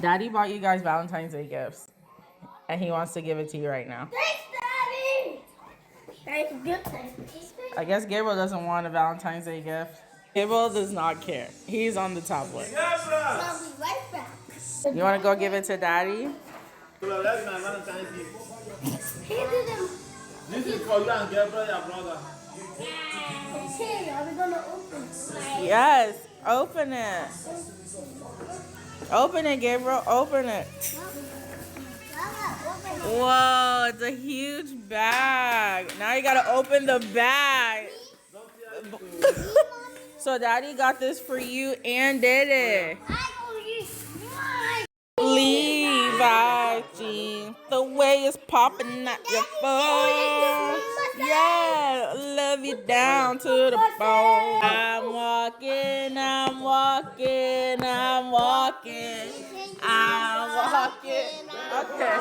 Daddy bought you guys Valentine's Day gifts, and he wants to give it to you right now. Thanks, Daddy. Thanks, good things. I guess Gabriel doesn't want a Valentine's Day gift. Gabriel does not care. He's on the tablet. I'll be right back. You want to go give it to Daddy? That's my Valentine's gift. This is for you and Gabriel, your brother. Okay, are we gonna open? Yes. Open it. Open it, Gabriel. Open it. Whoa, it's a huge bag. Now you gotta open the bag. So Daddy got this for you and did it. Levi jeans, the way it's popping at your phone. Yeah, love you down to the bone. I'm walking, I'm walking, I'm walking, I'm walking. Okay.